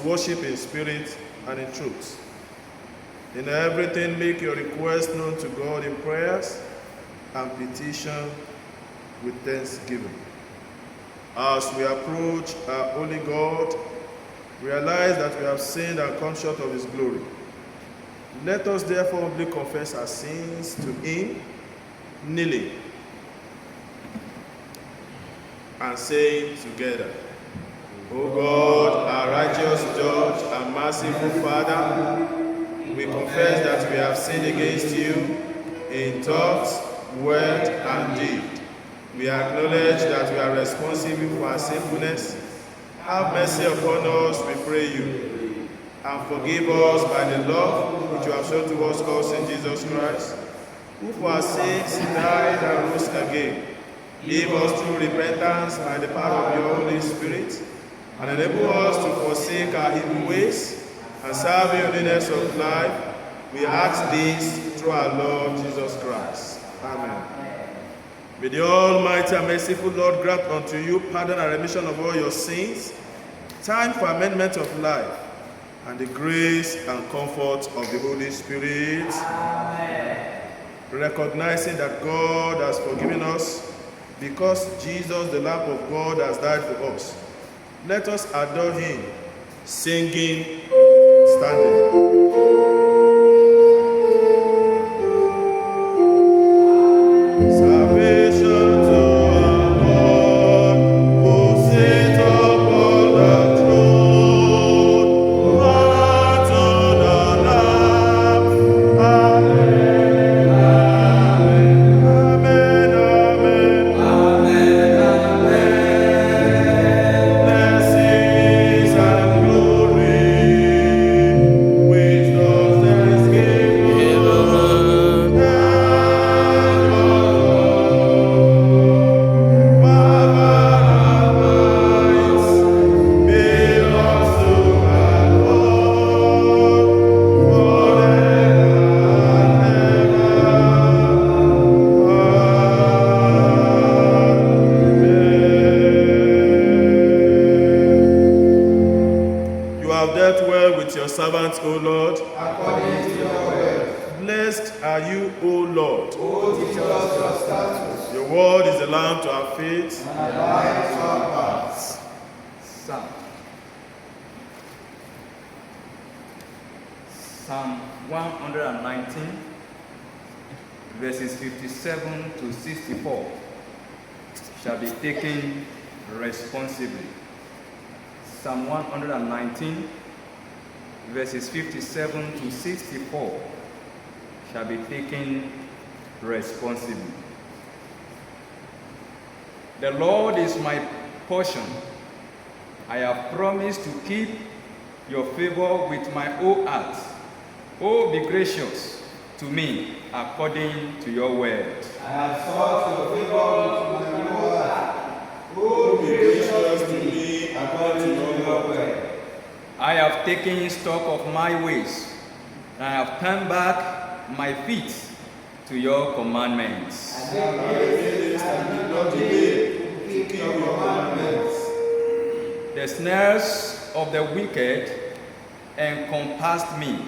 Worship in spirit and in truth. In everything, make your request known to God in prayers and petition with thanksgiving. As we approach our holy God, realize that we have sinned and come short of his glory. Let us therefore humbly confess our sins to him, kneeling and saying together, O God, our righteous judge and merciful Father, we confess that we have sinned against you in thought, word, and deed. We acknowledge that we are responsible for our sinfulness. Have mercy upon us, we pray you, and forgive us by the love which you have shown towards us in Jesus Christ, who for our sakes died and rose again. Give us true repentance by the power of your Holy Spirit, and enable us to forsake our evil ways and serve you in newness of life. We ask this through our Lord Jesus Christ. Amen. May the Almighty and merciful Lord grant unto you pardon and remission of all your sins, time for amendment of life, and the grace and comfort of the Holy Spirit. Amen. Recognizing that God has forgiven us because Jesus, the Lamb of God, has died for us. Let us adore him, singing, standing. Amen. are you, O Lord. O teach us your statutes. Your word is a lamp to our feet and a light to our paths. Psalm 119, verses 57 to 64 shall be taken responsibly. Psalm 119, verses 57 to 64 shall be taken responsibly. The Lord is my portion. I have promised to keep your favor with my whole heart. Oh, be gracious to me according to your word. I have sought your favor with my whole heart. Oh, be gracious to me according to your word. I have taken stock of my ways, and I have turned back my feet to your commandments. I did not delay to keep your commandments. The snares of the wicked encompassed me,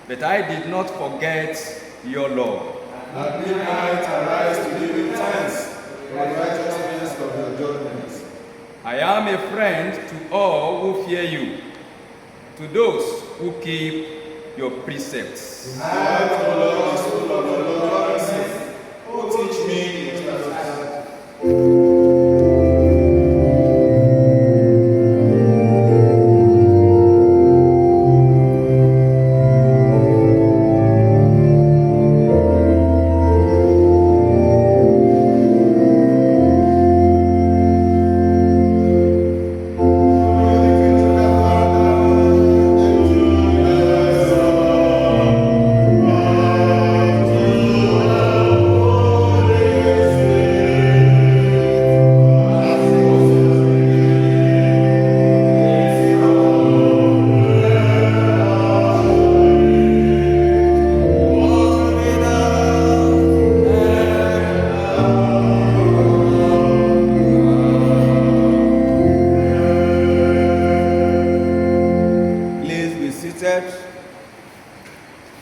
but I did not forget your law. At midnight I rise to give you thanks for the righteousness of your judgments. I am a friend to all who fear you, to those who keep your precepts. The heart of the Lord is full of your loving. Oh, teach me your statutes.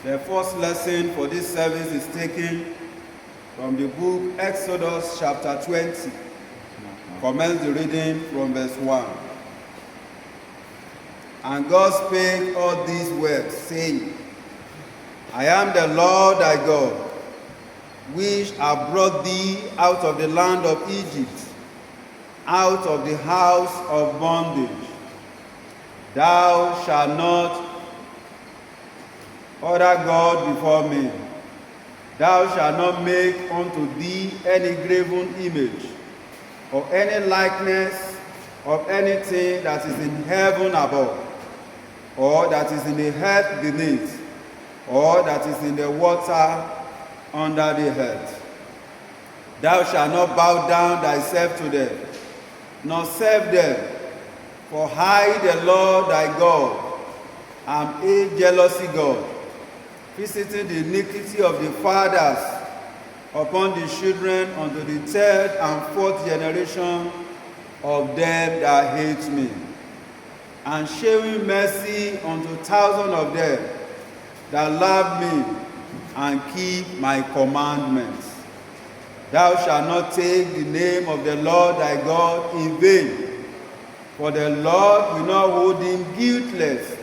The first lesson for this service is taken from the book Exodus chapter 20. Commence the reading from verse 1. And God spake all these words, saying, I am the Lord thy God, which have brought thee out of the land of Egypt, out of the house of bondage. Thou shalt not other God before me. Thou shalt not make unto thee any graven image, or any likeness of anything that is in heaven above, or that is in the earth beneath, or that is in the water under the earth. Thou shalt not bow down thyself to them, nor serve them, for I, the Lord thy God, am a jealousy God, visiting the iniquity of the fathers upon the children unto the third and fourth generation of them that hate me, and showing mercy unto thousands of them that love me and keep my commandments. Thou shalt not take the name of the Lord thy God in vain, for the Lord will not hold him guiltless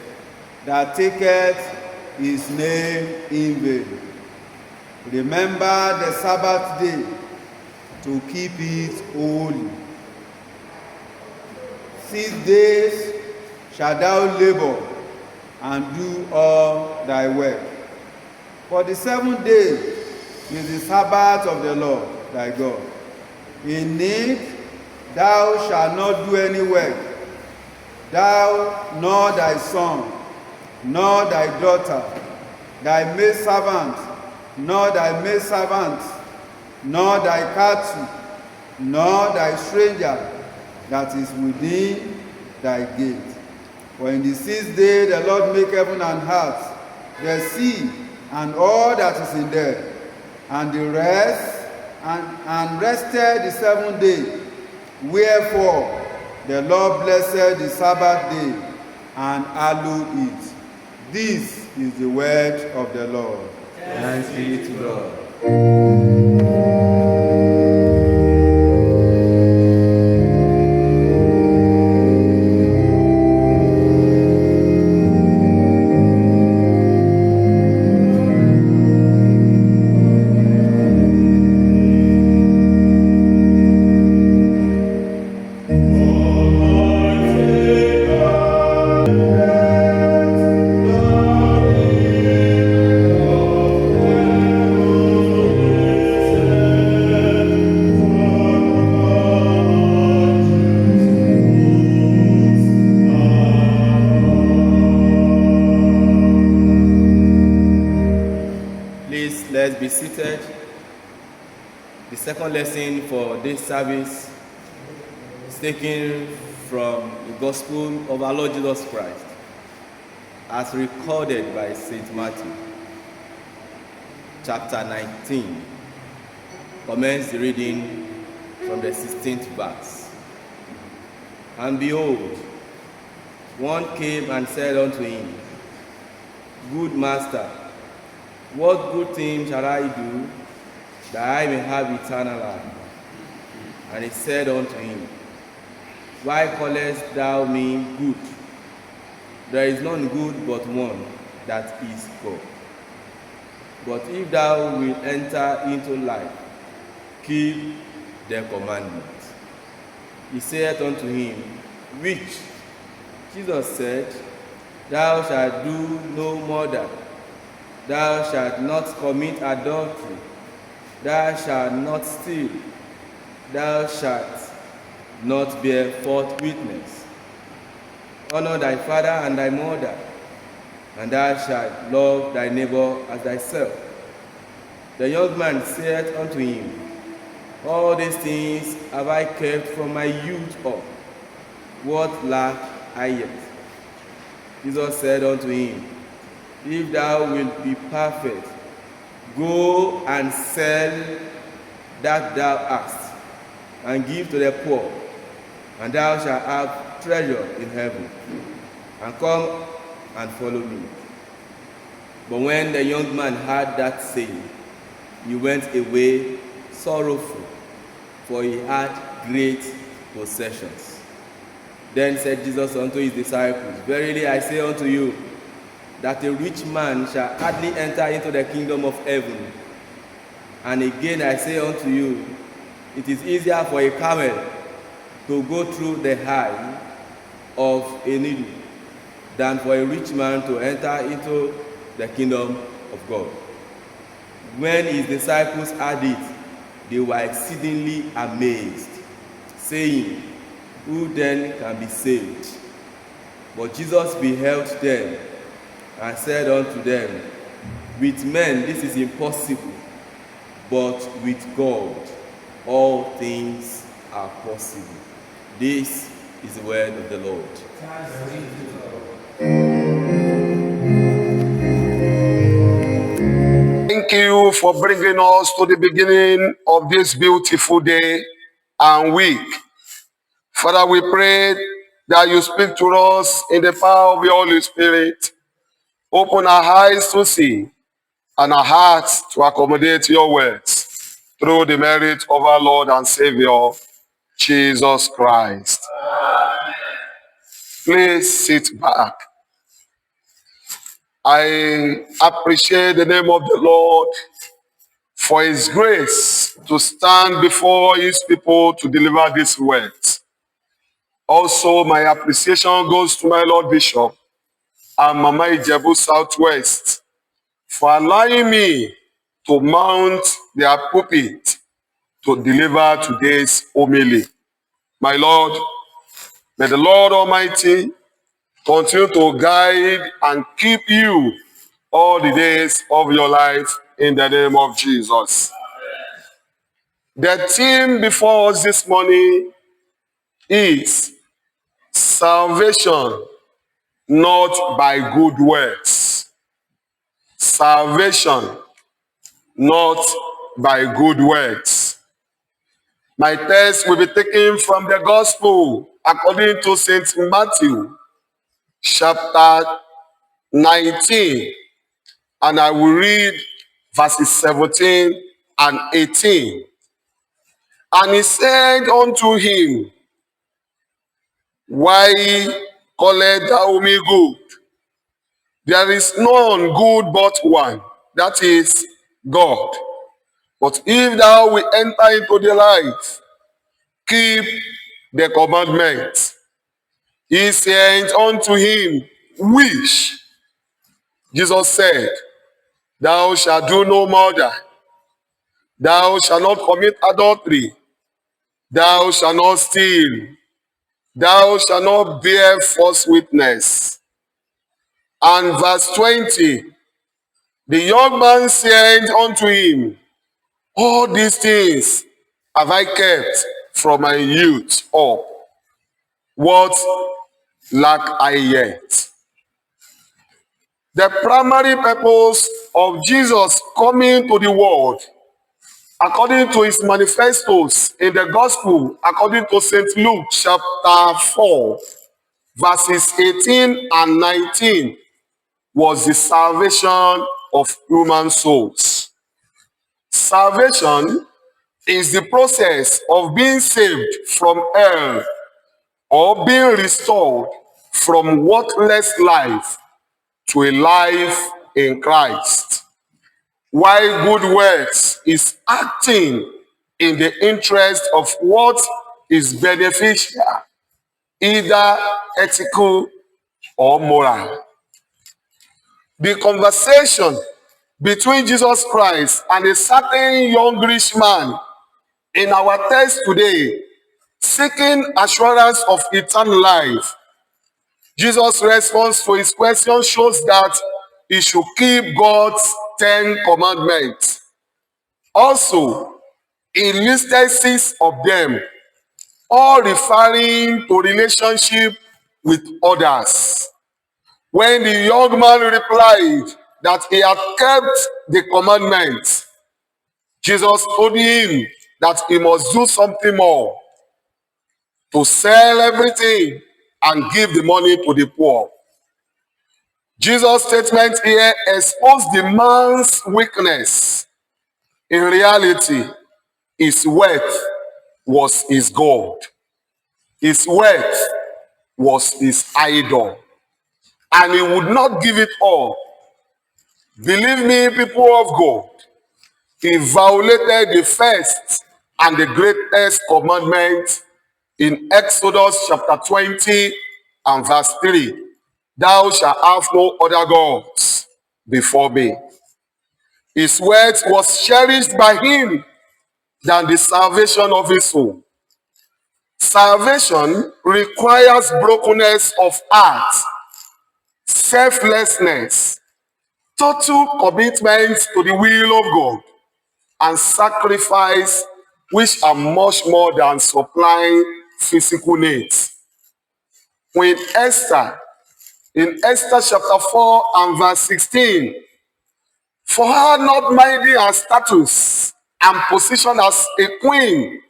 that taketh his name in vain. Remember the Sabbath day to keep it holy. 6 days shalt thou labor and do all thy work. For the 7th day is the Sabbath of the Lord thy God. In it thou shalt not do any work, thou nor thy son, nor thy daughter, thy maidservant, nor thy maidservant, nor thy cattle, nor thy stranger that is within thy gate. For in the 6th day the Lord made heaven and earth, the sea, and all that is in them, and the rest, and rested the 7th day. Wherefore the Lord blessed the Sabbath day and hallowed it. This is the word of the Lord. Thanks be to God. Please, let's be seated. The second lesson for this service is taken from the Gospel of our Lord Jesus Christ, as recorded by St. Matthew, chapter 19. Commence the reading from the 16th verse. And behold, one came and said unto him, Good Master, what good thing shall I do, that I may have eternal life? And he said unto him, Why callest thou me good? There is none good but one, that is God. But if thou wilt enter into life, keep the commandments. He said unto him, Which? Jesus said, Thou shalt do no murder. Thou shalt not commit adultery. Thou shalt not steal. Thou shalt not bear false witness. Honor thy father and thy mother, and thou shalt love thy neighbor as thyself. The young man said unto him, All these things have I kept from my youth up. What lack I yet? Jesus said unto him, If thou wilt be perfect, go and sell that thou hast, and give to the poor, and thou shalt have treasure in heaven. And come and follow me. But when the young man heard that saying, he went away sorrowful, for he had great possessions. Then said Jesus unto his disciples, Verily I say unto you, that a rich man shall hardly enter into the kingdom of heaven. And again I say unto you, it is easier for a camel to go through the eye of a needle than for a rich man to enter into the kingdom of God. When his disciples heard it, they were exceedingly amazed, saying, Who then can be saved? But Jesus beheld them and said unto them, With men this is impossible, but with God all things are possible. This is the word of the Lord. Thank you for bringing us to the beginning of this beautiful day and week. Father, we pray that you speak to us in the power of your Holy Spirit. Open our eyes to see and our hearts to accommodate your words through the merit of our Lord and Savior, Jesus Christ. Amen. Please sit back. I appreciate the name of the Lord for his grace to stand before his people to deliver these words. Also, my appreciation goes to my Lord Bishop and Mama Ijebu Southwest for allowing me to mount their pulpit to deliver today's homily. My Lord, may the Lord Almighty continue to guide and keep you all the days of your life in the name of Jesus. The theme before us this morning is salvation not by good works. Salvation not by good works. My text will be taken from the Gospel according to St. Matthew, chapter 19, and I will read verses 17 and 18. And he said unto him, Why callest thou me good? There is none good but one, that is God. But if thou wilt enter into the life, keep the commandments. He said unto him, Which? Jesus said, Thou shalt do no murder. Thou shalt not commit adultery. Thou shalt not steal. Thou shalt not bear false witness. And verse 20, the young man said unto him, All these things have I kept from my youth up. What lack I yet? The primary purpose of Jesus coming to the world, according to his manifestos in the gospel, according to St. Luke chapter 4, verses 18 and 19, was the salvation of human souls. Salvation is the process of being saved from hell or being restored from worthless life to a life in Christ. While good works is acting in the interest of what is beneficial, either ethical or moral. The conversation between Jesus Christ and a certain young rich man in our text today, seeking assurance of eternal life, Jesus' response to his question shows that he should keep God's 10 commandments. Also, he listed 6 of them, all referring to relationship with others. When the young man replied that he had kept the commandments, Jesus told him that he must do something more, to sell everything and give the money to the poor. Jesus' statement here exposed the man's weakness. In reality, his wealth was his God. His wealth was his idol. And he would not give it all. Believe me, people of God, he violated the first and the greatest commandment in Exodus chapter 20 and verse 3. Thou shalt have no other gods before me. His word was cherished by him than the salvation of his soul. Salvation requires brokenness of heart, selflessness, total commitment to the will of God, and sacrifice, which are much more than supplying physical needs. When Esther, in Esther chapter 4 and verse 16, for her not minding her status and position as a queen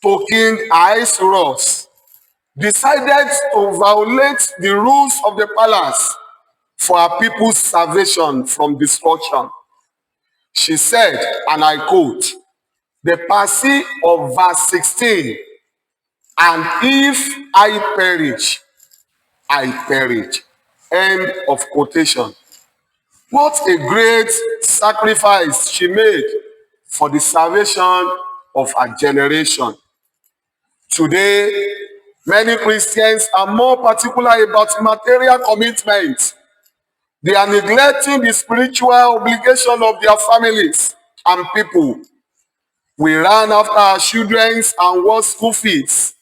to King Ahasuerus, decided to violate the rules of the palace for her people's salvation from destruction. She said, and I quote, the passage of verse 16, and if I perish, I perish. End of quotation. What a great sacrifice she made for the salvation of her generation. Today, many Christians are more particular about material commitment. They are neglecting the spiritual obligation of their families and people. We run after our children's and work school fees.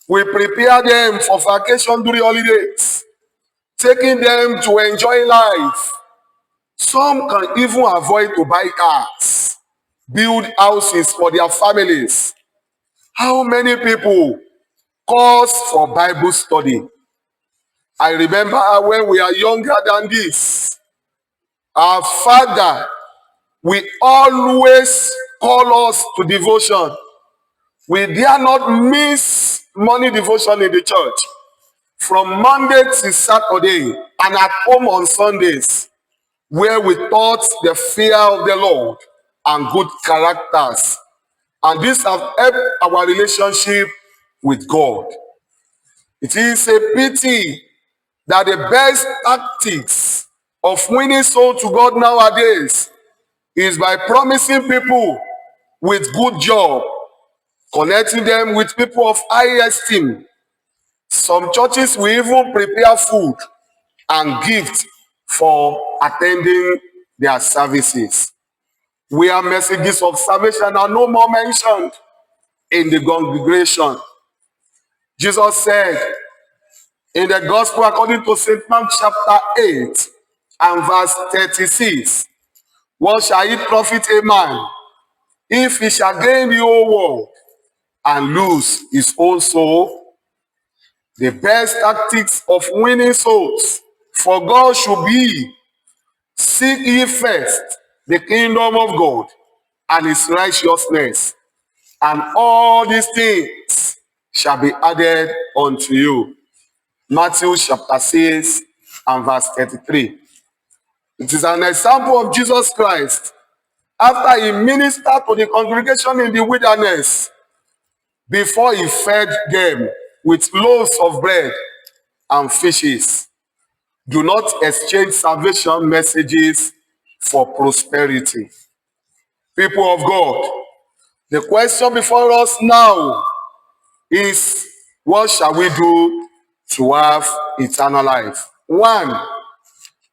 We prepare them for vacation during holidays, taking them to enjoy life. Some can even avoid to buy cars, build houses for their families. How many people calls for Bible study? I remember when we are younger than this, our father will always call us to devotion. We dare not miss morning devotion in the church from Monday to Saturday and at home on Sundays. where we taught the fear of the Lord and good characters. And this has helped our relationship with God. It is a pity that the best tactics of winning soul to God nowadays is by promising people with good job, connecting them with people of high esteem. Some churches will even prepare food and gifts for attending their services, where messages of salvation are no more mentioned in the congregation. Jesus said in the Gospel according to St. Mark chapter 8 and verse 36, what shall it profit a man if he shall gain the whole world and lose his own soul? The best tactics of winning souls for God should be: seek ye first the kingdom of God and his righteousness, and all these things shall be added unto you. Matthew chapter 6 and verse 33. It is an example of Jesus Christ after he ministered to the congregation in the wilderness, before he fed them with loaves of bread and fishes. Do not exchange salvation messages for prosperity. People of God, the question before us now is, what shall we do to have eternal life? One,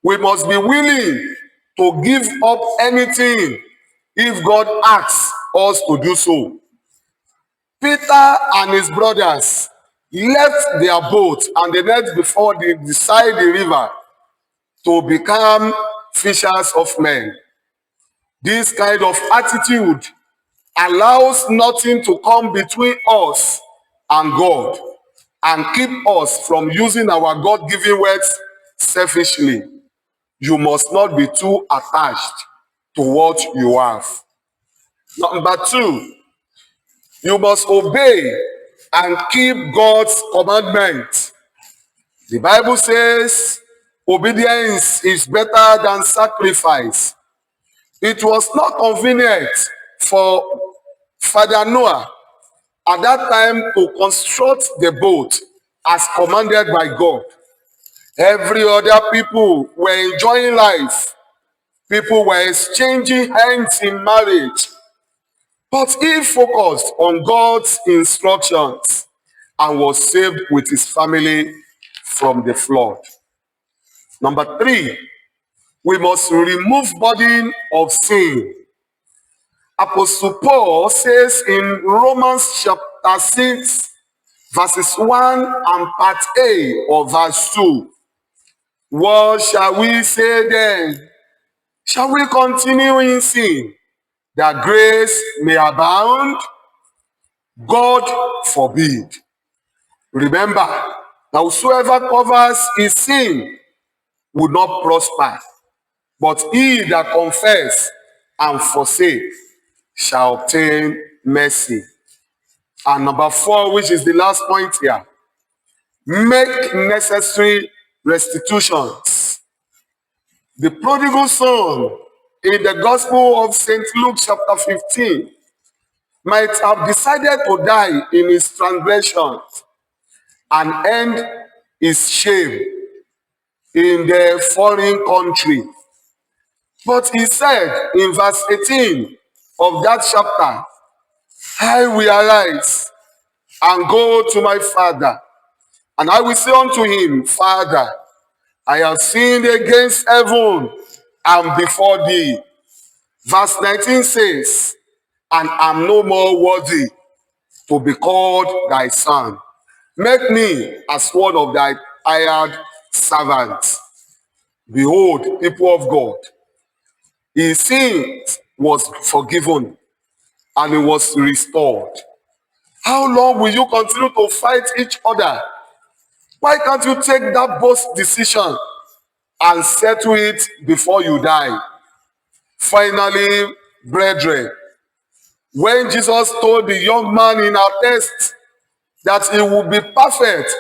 we must be willing to give up anything if God asks us to do so. Peter and his brothers left their boat and the net before the side the river to become fishers of men. This kind of attitude allows nothing to come between us and God and keep us from using our God-given words selfishly. You must not be too attached to what you have. Number two, you must obey and keep God's commandments. The Bible says obedience is better than sacrifice. It was not convenient for Father Noah at that time to construct the boat as commanded by God. Every other people were enjoying life. People were exchanging hands in marriage. But he focused on God's instructions and was saved with his family from the flood. Number three, we must remove burden of sin. Apostle Paul says in Romans chapter 6, verses 1 and part A of verse 2, what shall we say then? Shall we continue in sin, that grace may abound? God forbid. Remember, that whosoever covers his sin will not prosper, but he that confess and forsake shall obtain mercy. And number four, which is the last point here, make necessary restitutions. The prodigal son in the Gospel of St. Luke chapter 15 might have decided to die in his transgressions and end his shame in the foreign country. But he said in verse 18 of that chapter, I will arise and go to my father, and I will say unto him, Father, I have sinned against heaven and before thee. Verse 19 says, and am no more worthy to be called thy son. Make me as one of thy hired servants. Behold, people of God, his sin was forgiven and he was restored. How long will you continue to fight each other? Why can't you take that bold decision and settle it before you die? Finally, brethren, when Jesus told the young man in our text that he would be perfect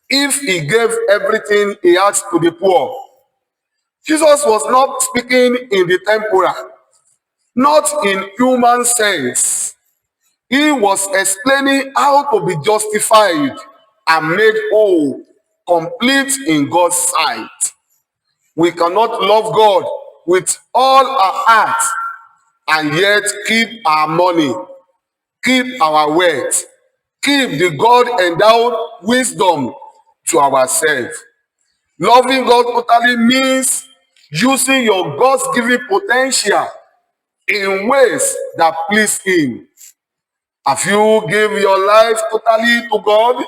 if he gave everything he had to the poor, Jesus was not speaking in the temporal, not in human sense. He was explaining how to be justified and made whole, complete in God's sight. We cannot love God with all our heart and yet keep our money, keep our wealth, keep the God-endowed wisdom to ourselves. Loving God totally means using your God-given potential in ways that please Him. Have you given your life totally to God?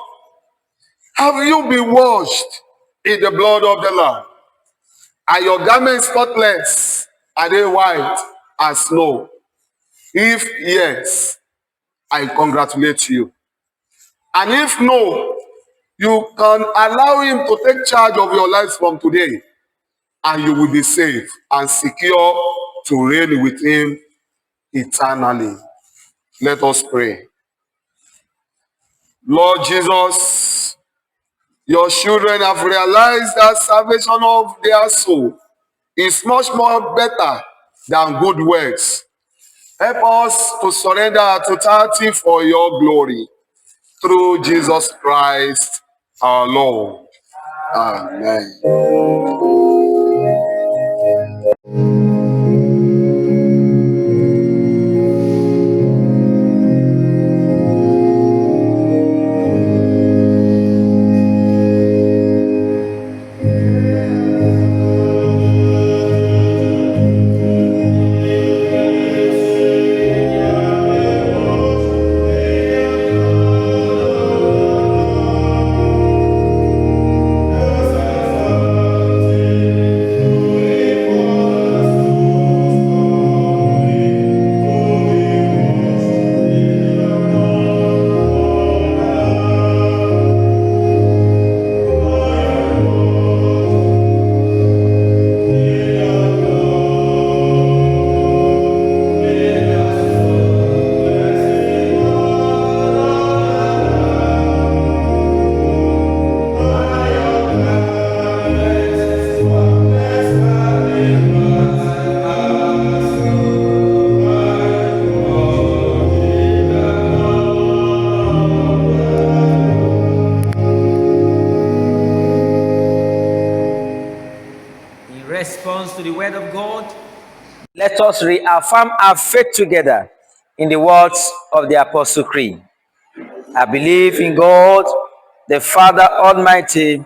Have you been washed in the blood of the Lamb? Are your garments spotless? Are they white as snow? If yes, I congratulate you. And if no, you can allow Him to take charge of your life from today, and you will be safe and secure to reign with Him eternally. Let us pray. Lord Jesus, your children have realized that salvation of their soul is much more better than good works. Help us to surrender our totality for your glory. Through Jesus Christ our Lord. Amen. To the word of God, let us reaffirm our faith together in the words of the Apostle Creed. I believe in God, the Father Almighty,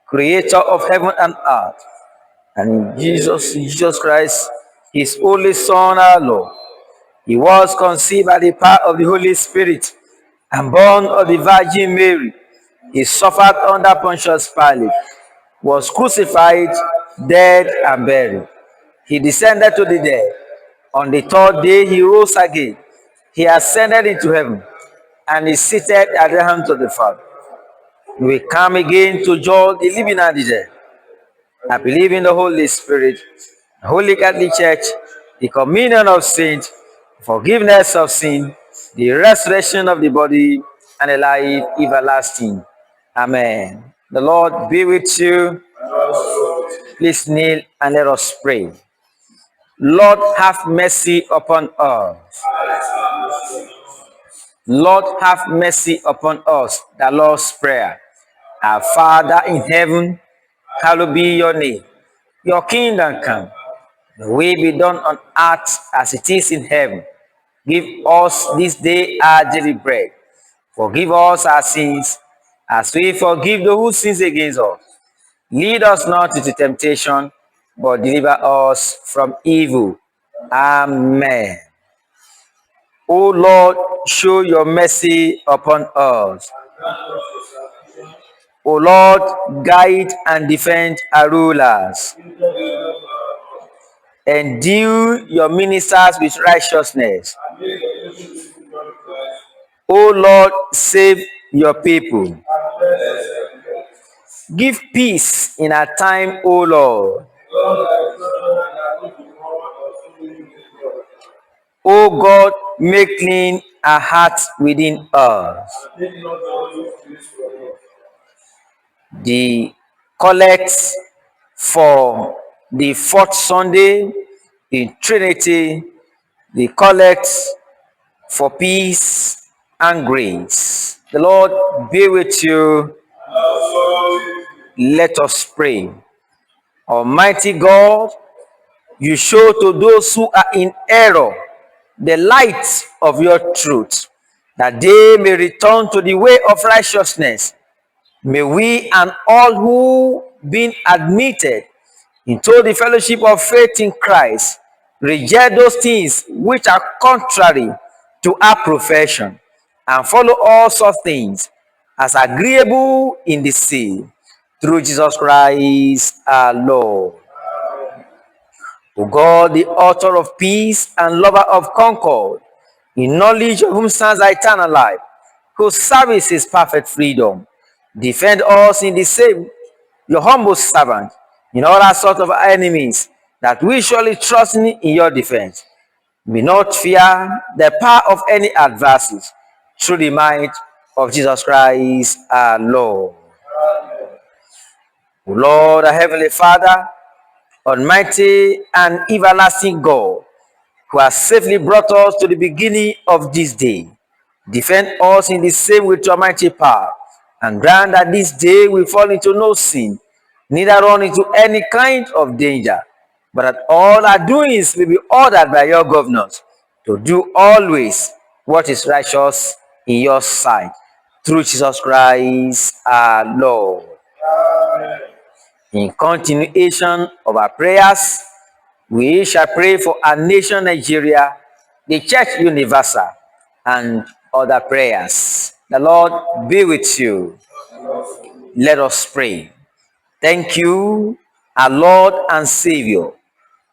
creator of heaven and earth, and in Jesus Christ, his only Son, our Lord. He was conceived by the power of the Holy Spirit and born of the Virgin Mary. He suffered under Pontius Pilate, was crucified, dead, and buried. He descended to the dead. On the third day, he rose again. He ascended into heaven and is seated at the hand of the Father. He will come again to judge the living and the dead. I believe in the Holy Spirit, the Holy Catholic Church, the communion of saints, forgiveness of sin, the resurrection of the body, and a life everlasting. Amen. The Lord be with you. Please kneel and let us pray. Lord, have mercy upon us. Lord, have mercy upon us. The Lord's Prayer. Our Father in heaven, hallowed be your name. Your kingdom come. Your will be done on earth as it is in heaven. Give us this day our daily bread. Forgive us our sins, as we forgive those who sin against us. Lead us not into temptation, but deliver us from evil. Amen. O Lord, show your mercy upon us. O Lord, guide and defend our rulers. Endue your ministers with righteousness. O Lord, save your people. Give peace in our time, O Lord. O God, make clean our hearts within us. The collect for the fourth Sunday in Trinity, the collect for peace and grace. The Lord be with you. Let us pray. Almighty God, you show to those who are in error the light of your truth, that they may return to the way of righteousness. May we and all who been admitted into the fellowship of faith in Christ reject those things which are contrary to our profession, and follow all such things as agreeable in the sea, through Jesus Christ our Lord. O God, the author of peace and lover of concord, in knowledge of whom stands our eternal life, whose service is perfect freedom, defend us in the same, your humble servant, in all our sort of enemies, that we surely trust in your defense. May not fear the power of any adversaries, through the might of Jesus Christ our Lord. O Lord, our Heavenly Father, Almighty and everlasting God, who has safely brought us to the beginning of this day, defend us in the same with your mighty power, and grant that this day we fall into no sin, neither run into any kind of danger, but that all our doings may be ordered by your governors, to do always what is righteous in your sight, through Jesus Christ our Lord. In continuation of our prayers, we shall pray for our nation Nigeria, the Church Universal, and other prayers. The Lord be with you. Let us pray. Thank you, our Lord and Savior,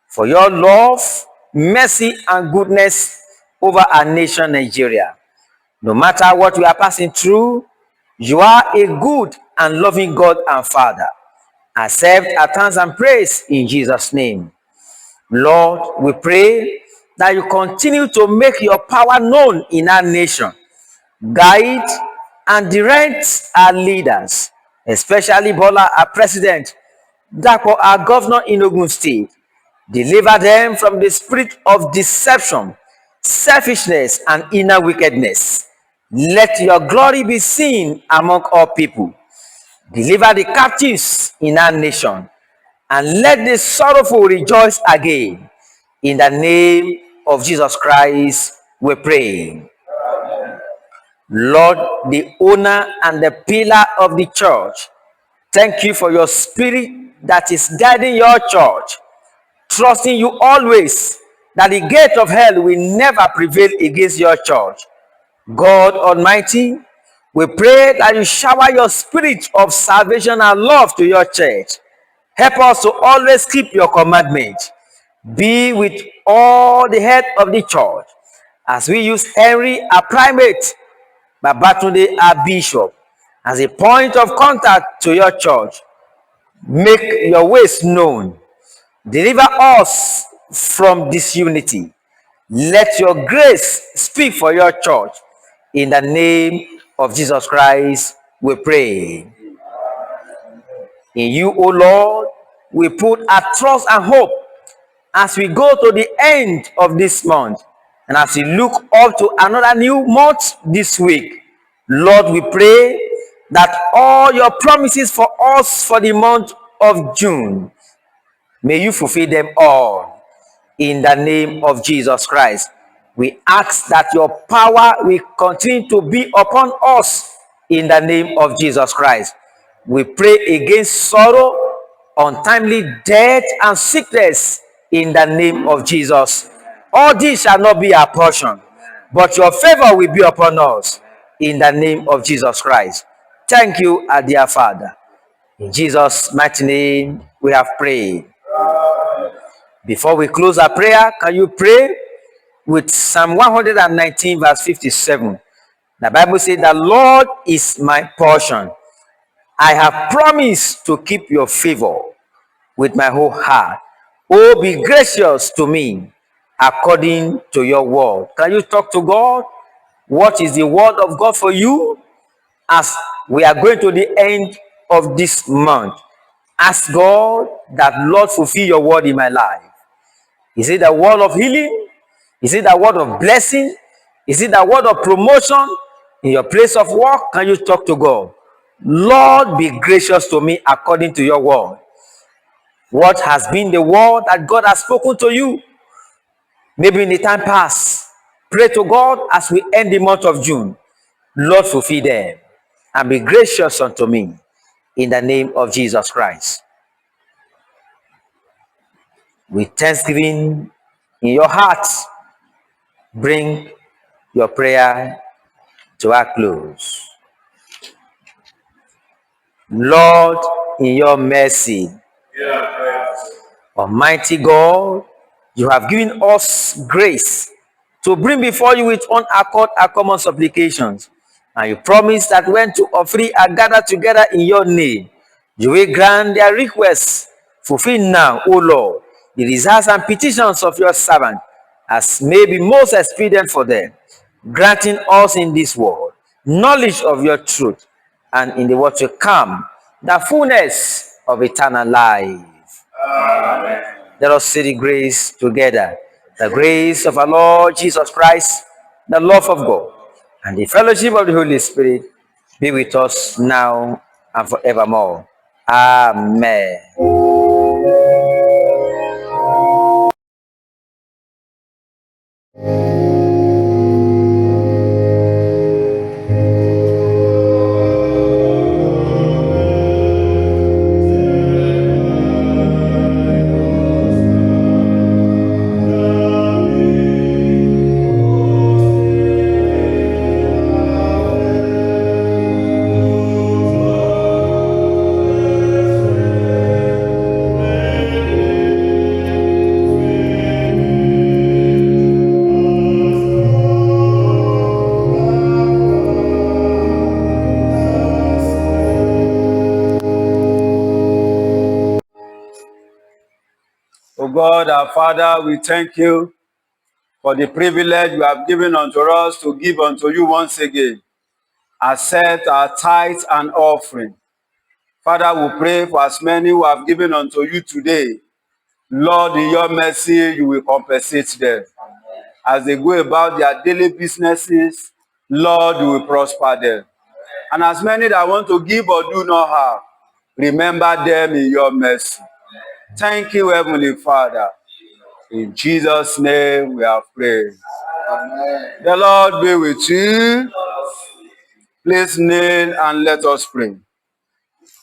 for your love, mercy, and goodness over our nation Nigeria. No matter what we are passing through, you are a good and loving God and Father. Accept our thanks and praise in Jesus' name. Lord, we pray that you continue to make your power known in our nation. Guide and direct our leaders, especially Bola, our president, Dapo, our governor in Ogun State. Deliver them from the spirit of deception, selfishness, and inner wickedness. Let your glory be seen among all people. Deliver the captives in our nation, and let the sorrowful rejoice again. In the name of Jesus Christ, we pray. Lord, the owner and the pillar of the church, thank you for your spirit that is guiding your church, trusting you always that the gate of hell will never prevail against your church. God Almighty, we pray that you shower your spirit of salvation and love to your church. Help us to always keep your commandments. Be with all the head of the church, as we use Henry, our primate, Babatunde, our bishop, as a point of contact to your church. Make your ways known. Deliver us from disunity. Let your grace speak for your church. In the name of Jesus Christ, we pray. In you, O Lord, we put our trust and hope as we go to the end of this month, and as we look up to another new month this week. Lord, we pray that all your promises for us for the month of June, may you fulfill them all. In the name of Jesus Christ, we ask that your power will continue to be upon us. In the name of Jesus Christ, we pray against sorrow, untimely death, and sickness. In the name of Jesus, all this shall not be our portion, but your favor will be upon us. In the name of Jesus Christ. Thank you, our dear Father. In Jesus' mighty name, we have prayed. Before we close our prayer, can you pray with Psalm 119, verse 57? The Bible says, the Lord is my portion. I have promised to keep your favor with my whole heart. Oh, be gracious to me according to your word. Can you talk to God? What is the word of God for you as we are going to the end of this month? ask God that Lord fulfill your word in my life. Is it the word of healing? Is it the word of blessing? Is it the word of promotion? In your place of work, can you talk to God? Lord, be gracious to me according to your word. What has been the word that God has spoken to you? Maybe in the time past. Pray to God as we end the month of June. Lord, fulfill them and be gracious unto me in the name of Jesus Christ. With thanksgiving in your heart, bring your prayer to a close. Lord, in your mercy, Almighty God, you have given us grace to bring before you with one accord our common supplications. And you promise that when two or three are gathered together in your name, you will grant their requests. Fulfill now, O Lord, the desires and petitions of your servant, as may be most expedient for them, granting us in this world knowledge of your truth, and in the world to come, the fullness of eternal life. Let us say the grace together. The grace of our Lord Jesus Christ, the love of God, and the fellowship of the Holy Spirit be with us now and forevermore. Amen. O God, our Father, we thank you for the privilege you have given unto us to give unto you once again. Accept our tithes and offering. Father, we pray for as many who have given unto you today. Lord, in your mercy, you will compensate them. As they go about their daily businesses, Lord, you will prosper them. And as many that want to give or do not have, remember them in your mercy. Thank you, Heavenly Father. In Jesus' name we have prayed. Amen. The Lord be with you. Please kneel and let us pray.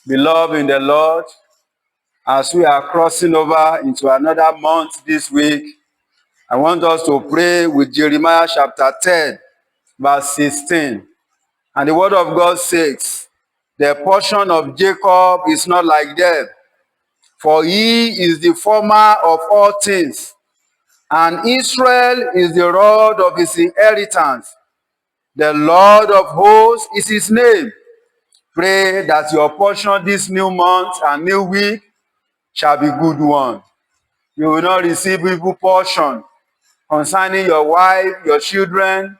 Beloved in the Lord, as we are crossing over into another month this week, I want us to pray with Jeremiah chapter 10, verse 16. And the word of God says, the portion of Jacob is not like them, for he is the former of all things, and Israel is the rod of his inheritance. The Lord of hosts is his name. Pray that your portion this new month and new week shall be good one. You will not receive evil portion concerning your wife, your children,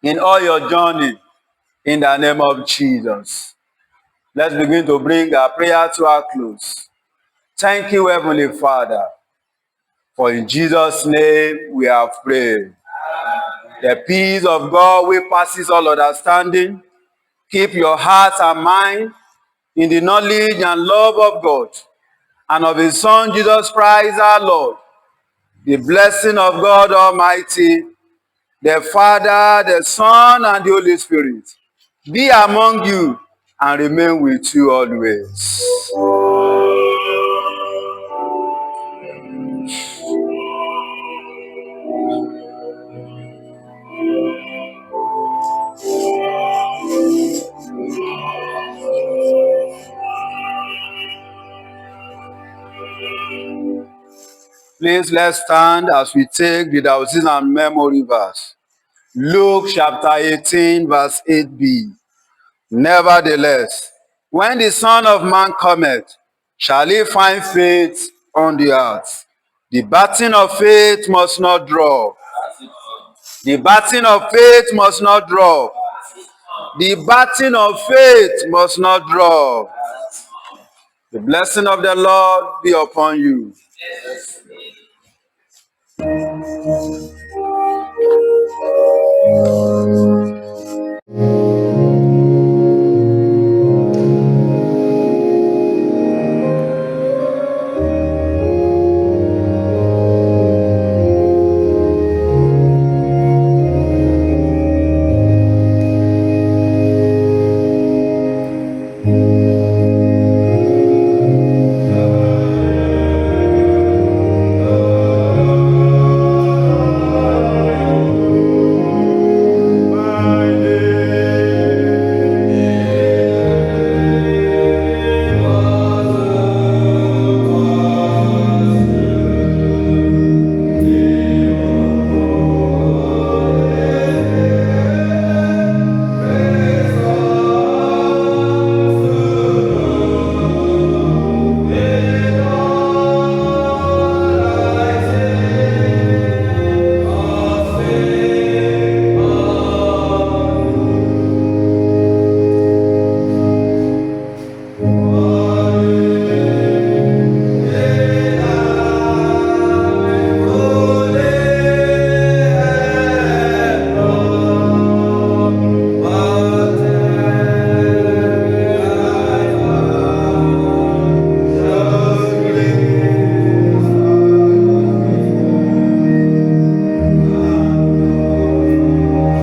in all your journey, in the name of Jesus. Let's begin to bring our prayer to our close. Thank you, Heavenly Father, for in Jesus' name we have prayed. The peace of God which passes all understanding, keep your heart and mind in the knowledge and love of God and of his Son, Jesus Christ our Lord. The blessing of God Almighty, the Father, the Son, and the Holy Spirit be among you and remain with you always. Please let's stand as we take the Diocese and memory verse. Luke chapter 18, verse 8b. Nevertheless, when the Son of Man cometh, shall he find faith on the earth? The baton of faith must not drop. The baton of faith must not drop. The baton of faith must not drop. The blessing of the Lord be upon you.